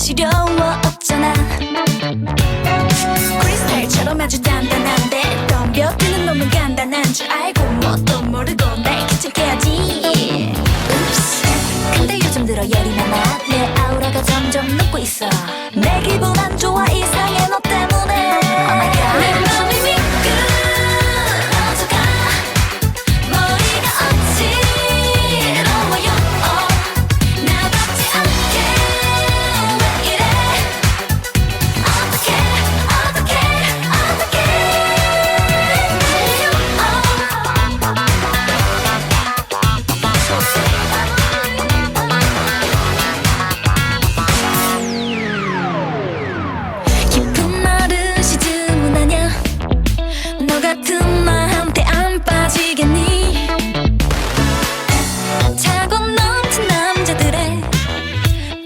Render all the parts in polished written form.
시려워 없잖아. 크리스탈처럼 아주 단단한데 덤벼드는 놈은 간단한 줄 알고 뭣도 모르고 날 귀찮게 하지. 근데 요즘 들어 열이 많아. 내 아우라가 점점 녹고 있어. 내 기분 안 좋아 이상해 너 때문에. Oh my God. 내 맘이 미끄러져가. 머리가 어지러워요. 나답지 않게 왜 이래. 어떡해 깊은 버릇이 주문하냐. 너 같은 나한테 안 빠지겠니. 차고 넘친 남자들의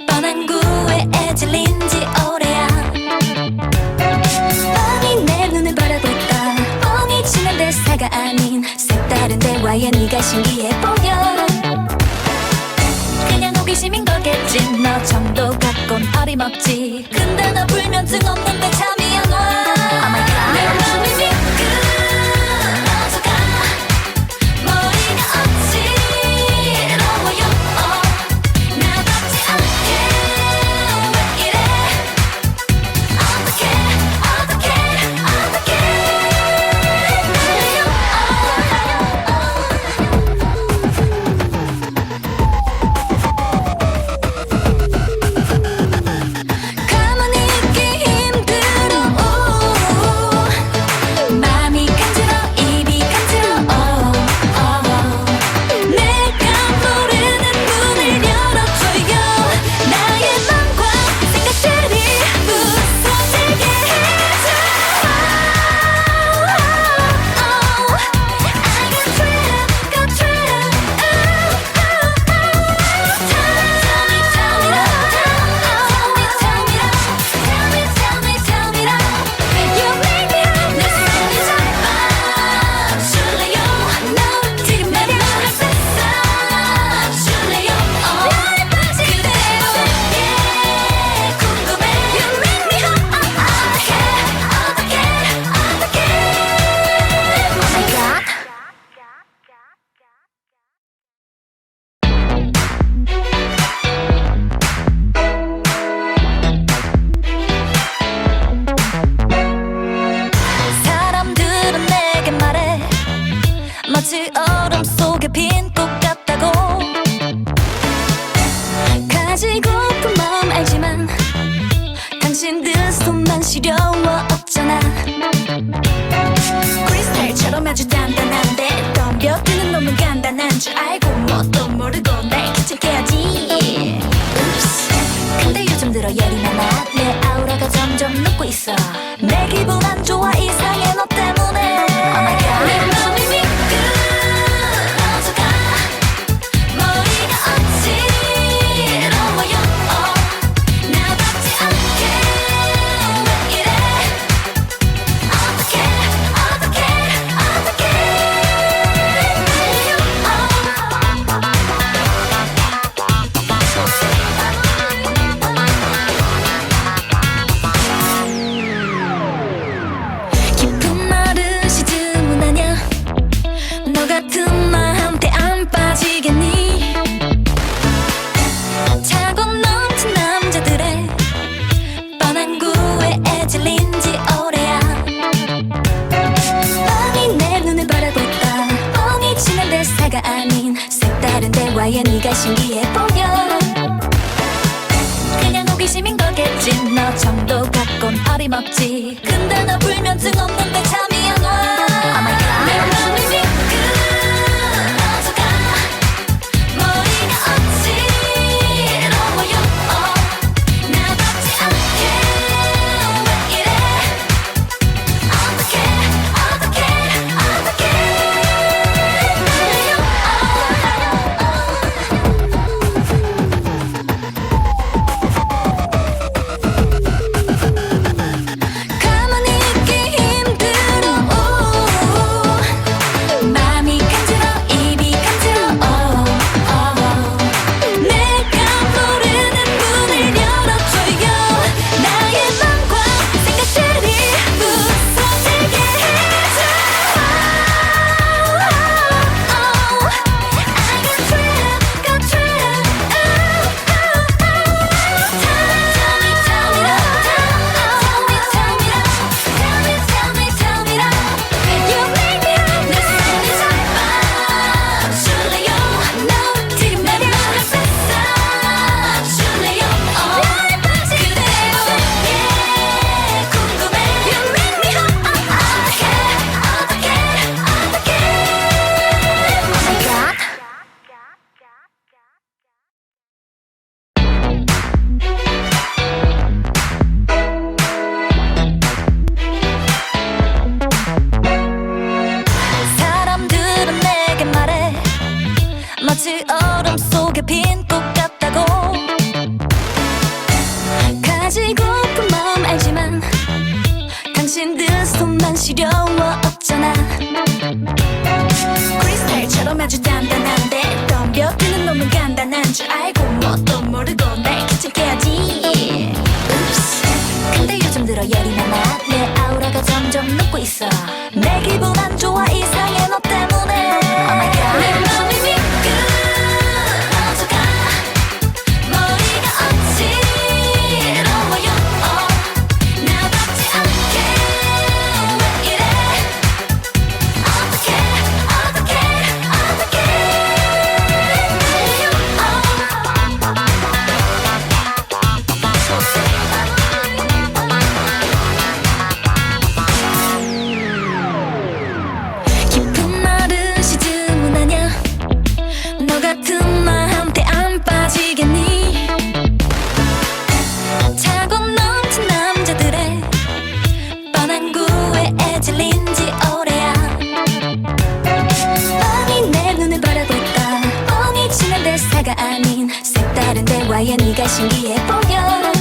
뻔한 구애에 질린 지 오래야. 뻔히 내 눈을 바라고 있다. 뻔히 지난 대사가 아닌 색다른 대화에 네가 신기해 보여. 그냥 호기심인 거겠지. 너 정도 갖곤 어림없지. 근데 너 불면증 없는데 잠이 안 와. Oh my God. 내 맘이 미끄러져가. 머리가 어지러워요. 나답지 않게 왜 이래. 어떡해 가만히 있기 힘들어. 맘이 간지러 입이 간지러. 내가 모르는 문을 열어줘요. 나의 맘과 생각들이 부서지게 해줘. I got trapped. Tell me now. You make me hot. 내 손이 잡아줄래요. 너 지금 내 맘을 뺏어줄래요. 나에 빠진 그대로의 궁금해. You make me hot. 어떡해. Oh my God. 사람들은 내게 말해. 마치 얼음 속에 빈 꽃 같다고. 가지고픈 마음 알지만 당신들 손만 시려워 없잖아. 크리스탈처럼 아주 단단한데 덤벼드는 놈은 간단한 줄 알고 뭣도 모르고 날 귀찮게 하지. 근데 요즘 들어 열이 많아. 내 아우라가 점점 녹고 있어. 내 기분 안 좋아 이상해 너 때문에. Oh my God. 내 맘이 미끄러져가. 머리가 어지러워요. 나답지 않게 왜 이래. 어떡해. 깊은 버릇이 주문하냐. 너 같은 나한테 안 빠지겠니. 차고 넘친 남자들의 뻔한 구애에 질린 지 오래야. 뻔히 내 눈을 바라고 있다. 뻔히 지난 대사가 아닌 색다른 대화에 네가 신기해 보여. 그냥 호기심인 거겠지. 너 정도 갖곤 어림없지. 근데 너 불면증 없는데 잠이 안 와. Oh my God. 내 맘이 미끄러져가. 머리가 어지러워요. 나답지 않게 왜 이래. 어떡해. 가만히 있기 힘들어. 마치 얼음 속에 빈 꽃 같다고. 가지고픈 마음 알지만 당신들 손만 시려워 없잖아. 크리스탈처럼 아주 단단한데 덤벼드는 놈은 간단한 줄 알고 뭣도 모르고 날 귀찮게 하지. 근데 요즘 들어 열이 많아. 내 아우라가 점점 녹고 있어. 내 기분 안 좋아 이상해 너 때문에. Oh my God. 내 맘이 미끄러져가. 머리가 어지러워요. 나답지 않게 왜 이래. 어떡해 깊은 말은 시즘은 아냐. 너 같은 나한테 안 빠지겠니. 차고 넘친 남자들의 뻔한 구애에 질린 지 오래야. 뻔히 내 눈을 바라고 있다. 뻔히 지난 대사가 아닌 색다른 대화에 네가 신기해 보여.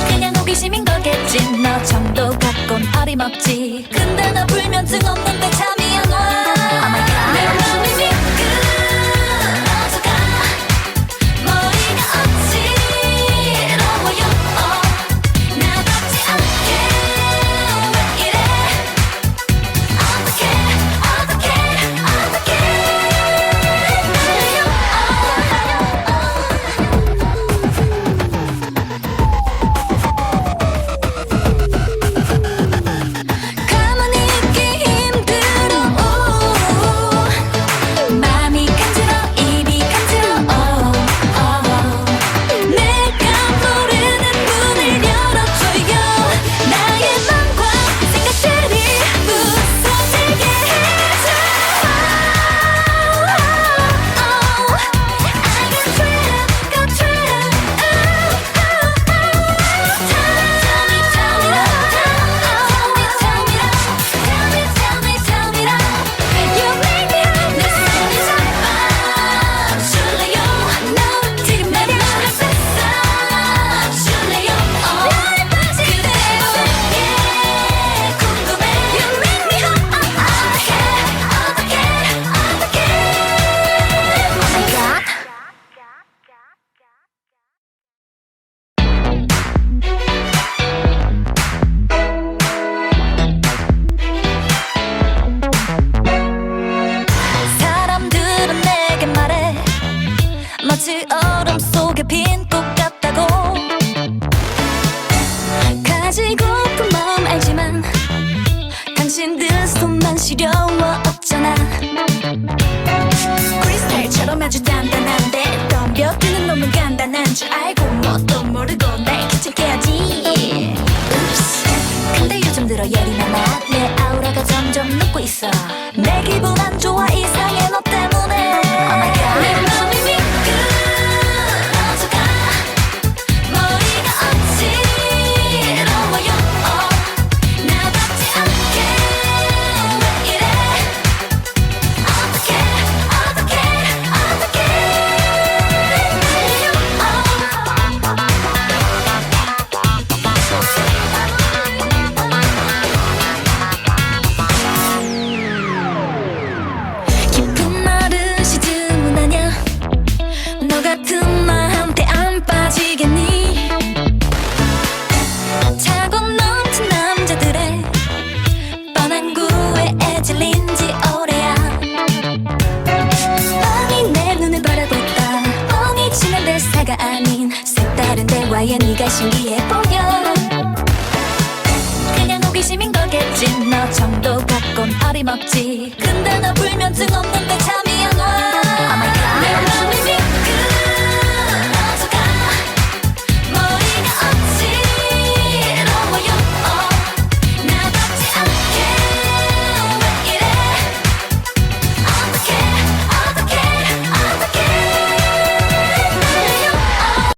그냥 호기심인 거겠지. 너 정도 갖곤 어림없지. 근데 너 불면증 없는데 잠이 안 와. Oh my God. 내 맘이 미끄러져가. 머리가 어지러워요. 나답지 않게 왜 이래. 어떡해 가만히 있기 힘들어. 맘이 간지러 입이 간지러. 내가 모르는 문을 열어줘요. 나의 맘과 생각들이 부서지게 해줘. I get trapped, got trapped. Tell me now. You make me hot. 내 손이 잡아줄래요. 너 지금 내 맘을 뺏어줄래요. 나의 빠진 그대로의 궁금해. You make me hot. 어떡해. Oh my God. 사람들은 내게 말해 마치 얼음 속에 빈 꽃 같다고. 가지고픈 마음 알지만 당신들 손만 시려워 없잖아. 크리스탈처럼 아주 단단한데 덤벼드는 놈은 간단한 줄 알고 뭣도 모르고 날 귀찮게 하지. 근데 요즘 들어 열이 많아. 내 아우라가 점점 녹고 있어. 내 기분 안 좋아 이상해 너 때문에. Oh my God. 내 맘이 미끄러져가. 머리가 어지러워요. 나답지 않게 왜 이래. 어떡해. 깊은 말은 시즘은 아냐. 너 같은 나한테 안 빠지겠니. 차고 넘친 남자들의 뻔한 구애에 질린 지 오래야. 뻔히 내 눈을 바라고 있다. 뻔히 지난 대사가 아닌 색다른 대화에 네가 신기해 보여. 그냥 호기심인 거겠지. 너 정도 갖곤 어림없지.